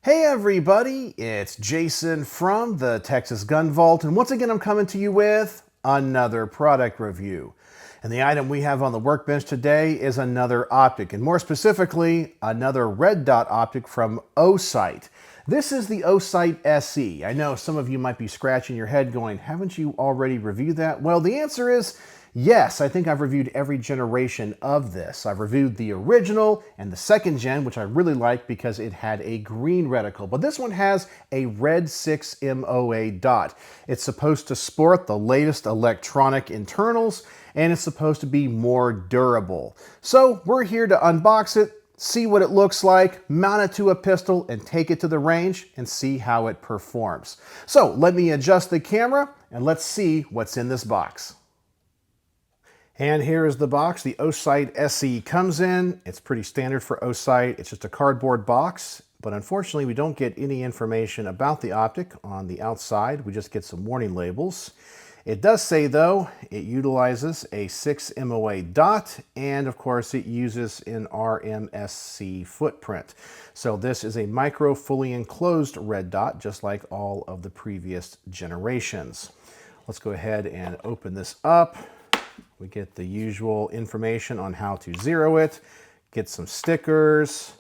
Hey everybody, it's Jason from the Texas Gun Vault, and once again I'm coming to you with another product review. And the item we have on the workbench today is another optic, and more specifically, another red dot optic from OSight. This is the OSight SE. I know some of you might be scratching your head going, haven't you already reviewed that? Well, the answer is yes. I think I've reviewed every generation of this. I've reviewed the original and the second gen, which I really like because it had a green reticle. But this one has a red 6 MOA dot. It's supposed to sport the latest electronic internals, and it's supposed to be more durable. So we're here to unbox it, see what it looks like, mount it to a pistol, and take it to the range and see how it performs. So let me adjust the camera and let's see what's in this box. And here is the box the OSight SE comes in. It's pretty standard for OSight. It's just a cardboard box, but unfortunately we don't get any information about the optic on the outside. We just get some warning labels. It does say, though, it utilizes a 6 MOA dot, and of course it uses an RMSc footprint. So this is a micro fully enclosed red dot, just like all of the previous generations. Let's go ahead and open this up. We get the usual information on how to zero it, get some stickers.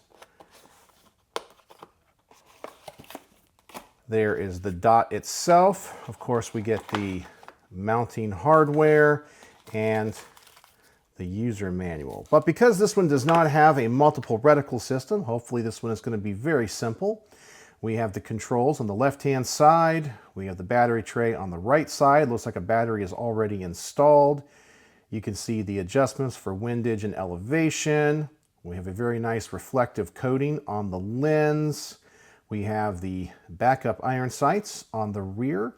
There is the dot itself. Of course, we get the mounting hardware and the user manual. But because this one does not have a multiple reticle system, hopefully this one is going to be very simple. We have the controls on the left-hand side. We have the battery tray on the right side. Looks like a battery is already installed. You can see the adjustments for windage and elevation. We have a very nice reflective coating on the lens. We have the backup iron sights on the rear.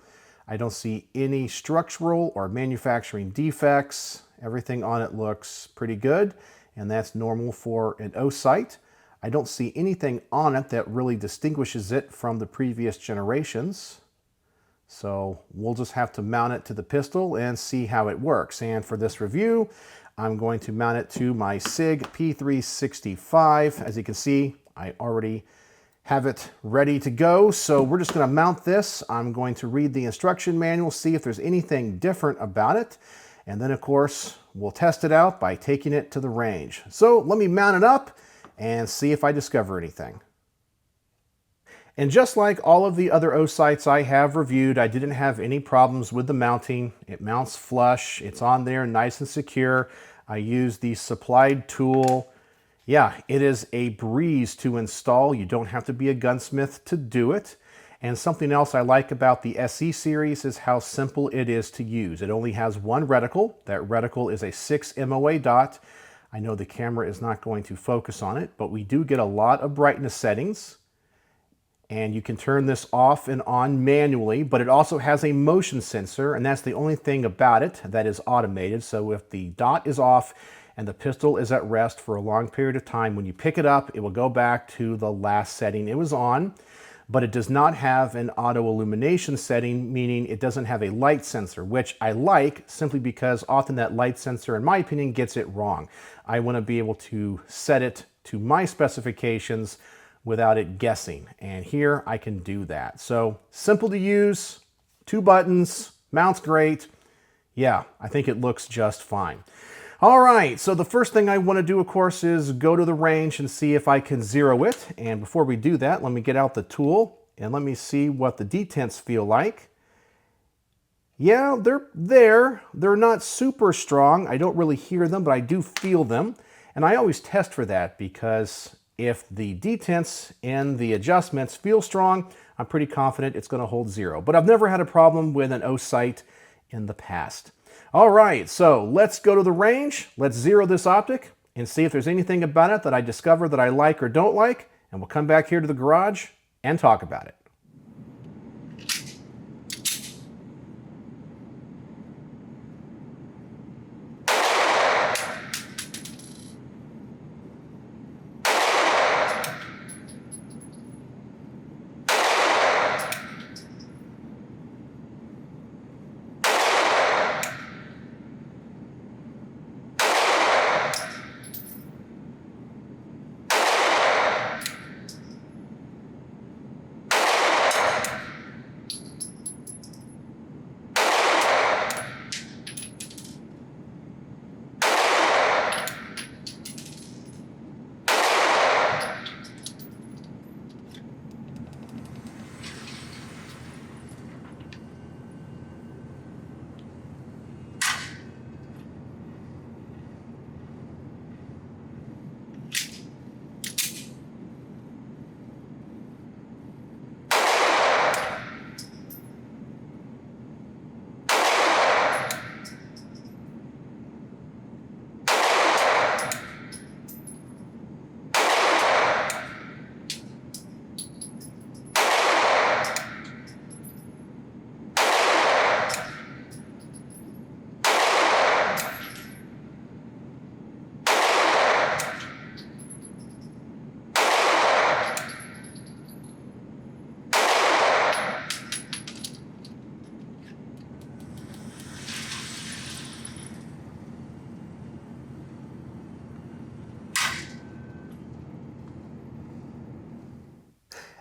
I don't see any structural or manufacturing defects. Everything on it looks pretty good, and that's normal for an OSight. I don't see anything on it that really distinguishes it from the previous generations. So we'll just have to mount it to the pistol and see how it works. And for this review, I'm going to mount it to my SIG P365. As you can see, I already have it ready to go. So we're just going to mount this. I'm going to read the instruction manual, see if there's anything different about it. And then, of course, we'll test it out by taking it to the range. So let me mount it up and see if I discover anything. And just like all of the other OSights I have reviewed, I didn't have any problems with the mounting. It mounts flush. It's on there nice and secure. I used the supplied tool. Yeah, it is a breeze to install. You don't have to be a gunsmith to do it. And something else I like about the SE series is how simple it is to use. It only has one reticle. That reticle is a 6 MOA dot. I know the camera is not going to focus on it, but we do get a lot of brightness settings. And you can turn this off and on manually, but it also has a motion sensor, and that's the only thing about it that is automated. So if the dot is off and the pistol is at rest for a long period of time, when you pick it up, it will go back to the last setting it was on. But it does not have an auto illumination setting, meaning it doesn't have a light sensor, which I like simply because often that light sensor, in my opinion, gets it wrong. I want to be able to set it to my specifications without it guessing. And here I can do that. So simple to use, 2 buttons, mounts great. Yeah, I think it looks just fine. All right, so the first thing I want to do, of course, is go to the range and see if I can zero it. And before we do that, let me get out the tool and let me see what the detents feel like. Yeah, they're there. They're not super strong. I don't really hear them, but I do feel them. And I always test for that because if the detents and the adjustments feel strong, I'm pretty confident it's going to hold 0. But I've never had a problem with an OSight in the past. All right, so let's go to the range. Let's zero this optic and see if there's anything about it that I discover that I like or don't like. And we'll come back here to the garage and talk about it.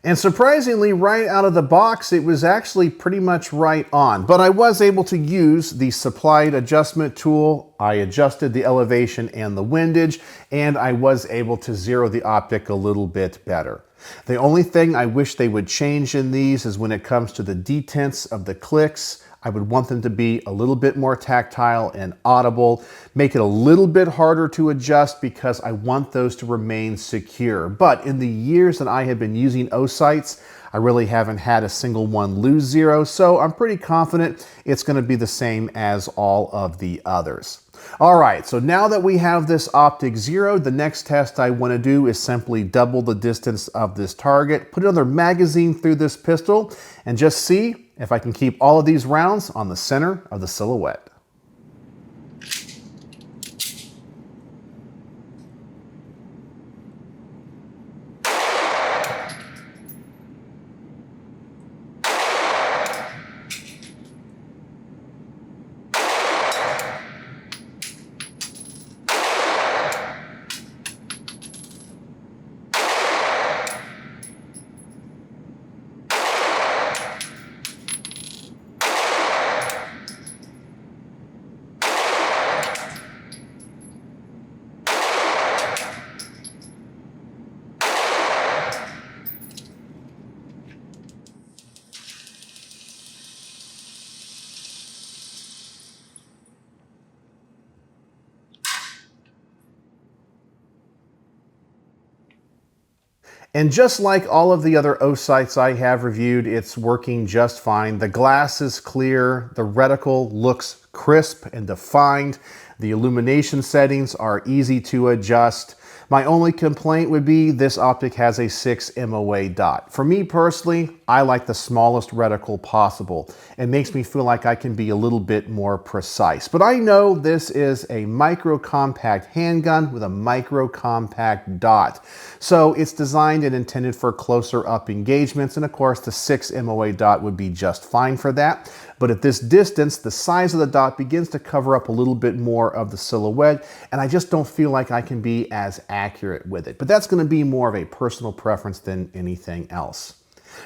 And surprisingly, right out of the box, it was actually pretty much right on. But I was able to use the supplied adjustment tool. I adjusted the elevation and the windage, and I was able to zero the optic a little bit better. The only thing I wish they would change in these is when it comes to the detents of the clicks. I would want them to be a little bit more tactile and audible, make it a little bit harder to adjust because I want those to remain secure. But in the years that I have been using OSights, I really haven't had a single one lose zero, so I'm pretty confident it's going to be the same as all of the others. All right, so now that we have this optic zeroed, the next test I want to do is simply double the distance of this target, put another magazine through this pistol, and just see if I can keep all of these rounds on the center of the silhouette. And just like all of the other OSights I have reviewed, it's working just fine. The glass is clear, the reticle looks crisp and defined, the illumination settings are easy to adjust. My only complaint would be this optic has a 6 MOA dot. For me personally, I like the smallest reticle possible. It makes me feel like I can be a little bit more precise. But I know this is a micro compact handgun with a micro compact dot. So it's designed and intended for closer up engagements, and of course the 6 MOA dot would be just fine for that. But at this distance, the size of the dot begins to cover up a little bit more of the silhouette, and I just don't feel like I can be as accurate with it. But that's going to be more of a personal preference than anything else.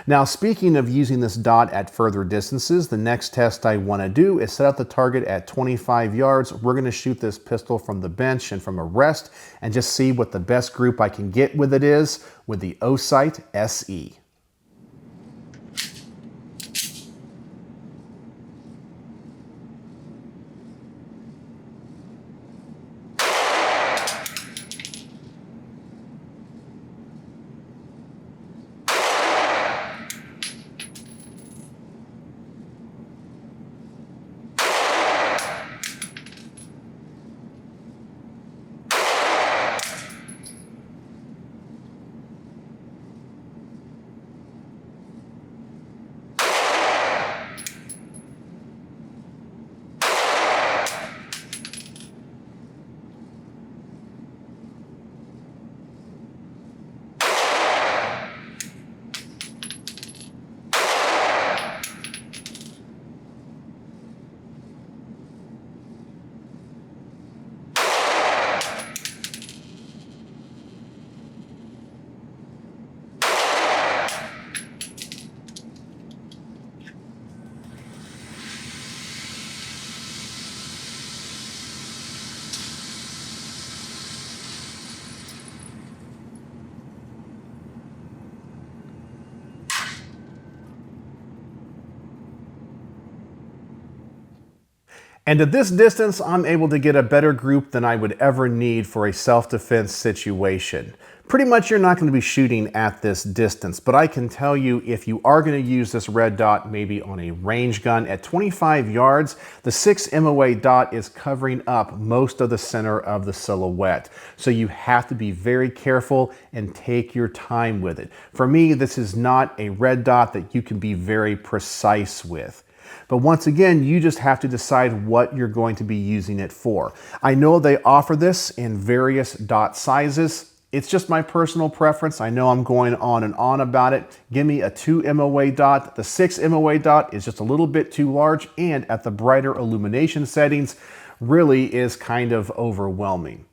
Now, speaking of using this dot at further distances, the next test I want to do is set up the target at 25 yards. We're going to shoot this pistol from the bench and from a rest and just see what the best group I can get with it is with the OSight SE. And at this distance, I'm able to get a better group than I would ever need for a self-defense situation. Pretty much you're not going to be shooting at this distance, but I can tell you if you are going to use this red dot maybe on a range gun at 25 yards, the 6 MOA dot is covering up most of the center of the silhouette. So you have to be very careful and take your time with it. For me, this is not a red dot that you can be very precise with. But once again, you just have to decide what you're going to be using it for. I know they offer this in various dot sizes. It's just my personal preference. I know I'm going on and on about it. Give me a 2 MOA dot. The 6 MOA dot is just a little bit too large, and at the brighter illumination settings really is kind of overwhelming.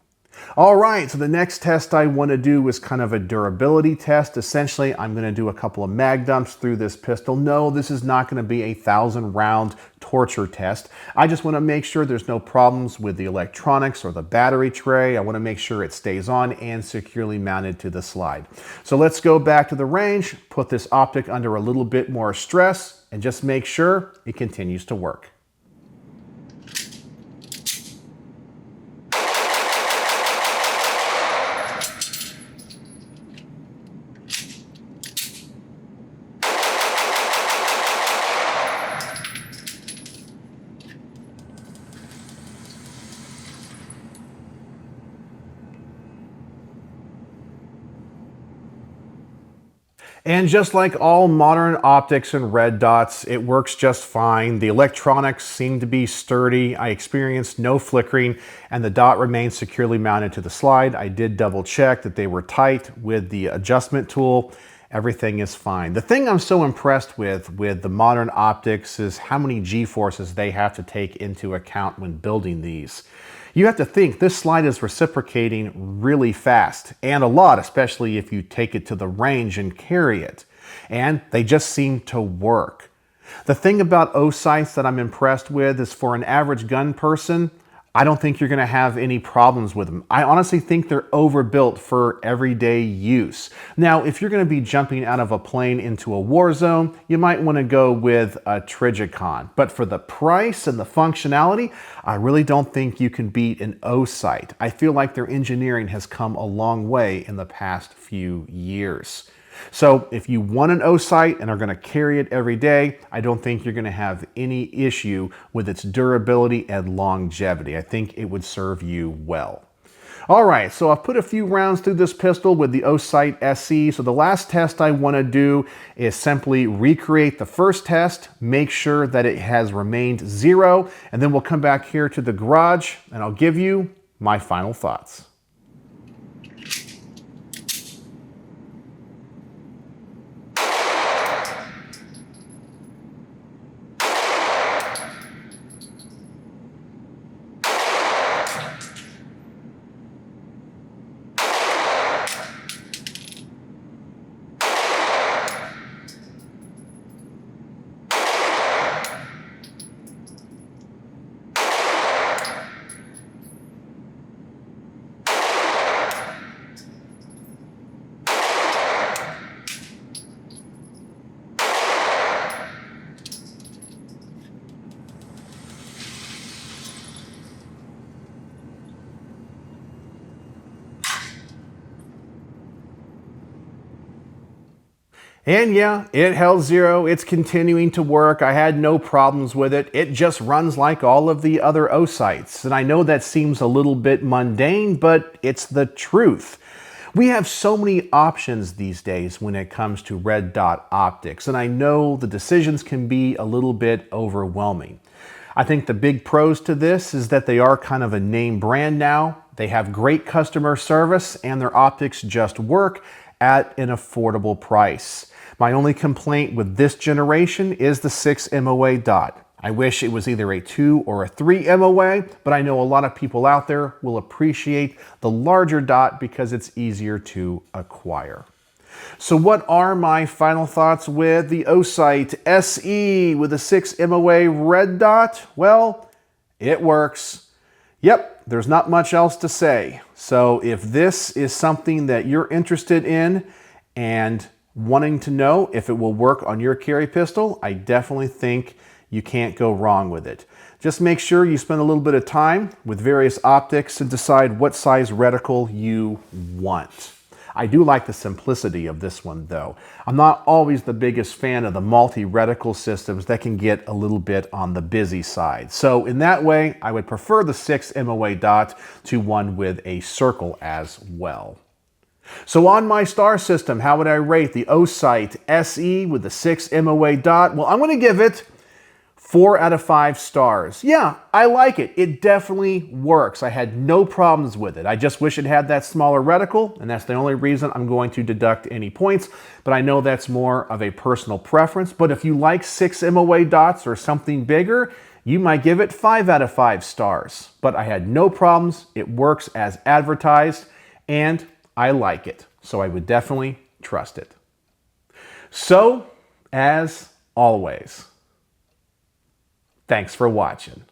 All right, so the next test I want to do is kind of a durability test. Essentially, I'm going to do a couple of mag dumps through this pistol. No, this is not going to be a 1,000-round torture test. I just want to make sure there's no problems with the electronics or the battery tray. I want to make sure it stays on and securely mounted to the slide. So let's go back to the range, put this optic under a little bit more stress, and just make sure it continues to work. And just like all modern optics and red dots, it works just fine. The electronics seem to be sturdy. I experienced no flickering, and the dot remains securely mounted to the slide. I did double check that they were tight with the adjustment tool. Everything is fine. The thing I'm so impressed with the modern optics is how many G-forces they have to take into account when building these. You have to think this slide is reciprocating really fast, and a lot, especially if you take it to the range and carry it. And they just seem to work. The thing about OSights that I'm impressed with is for an average gun person, I don't think you're going to have any problems with them. I honestly think they're overbuilt for everyday use. Now, if you're going to be jumping out of a plane into a war zone, you might want to go with a Trigicon. But for the price and the functionality, I really don't think you can beat an OSight. I feel like their engineering has come a long way in the past few years. So if you want an OSight and are going to carry it every day, I don't think you're going to have any issue with its durability and longevity. I think it would serve you well. All right, so I've put a few rounds through this pistol with the OSight SE. So the last test I want to do is simply recreate the first test, make sure that it has remained 0, and then we'll come back here to the garage and I'll give you my final thoughts. And yeah, it held 0. It's continuing to work. I had no problems with it. It just runs like all of the other OSights. And I know that seems a little bit mundane, but it's the truth. We have so many options these days when it comes to red dot optics, and I know the decisions can be a little bit overwhelming. I think the big pros to this is that they are kind of a name brand now. They have great customer service and their optics just work at an affordable price. My only complaint with this generation is the 6 MOA dot. I wish it was either a 2 or a 3 MOA, but I know a lot of people out there will appreciate the larger dot because it's easier to acquire. So what are my final thoughts with the OSight SE with the 6 MOA red dot? Well, it works. Yep, there's not much else to say. So if this is something that you're interested in and wanting to know if it will work on your carry pistol, I definitely think you can't go wrong with it. Just make sure you spend a little bit of time with various optics and decide what size reticle you want. I do like the simplicity of this one though. I'm not always the biggest fan of the multi-reticle systems that can get a little bit on the busy side. So in that way, I would prefer the 6 MOA dot to one with a circle as well. So on my star system, how would I rate the OSight SE with the 6 MOA dot? Well, I'm going to give it 4 out of 5 stars. Yeah, I like it. It definitely works. I had no problems with it. I just wish it had that smaller reticle, and that's the only reason I'm going to deduct any points, but I know that's more of a personal preference. But if you like 6 MOA dots or something bigger, You might give it 5 out of 5 stars, but I had no problems. It works as advertised, and I like it, so I would definitely trust it. So, as always, thanks for watching.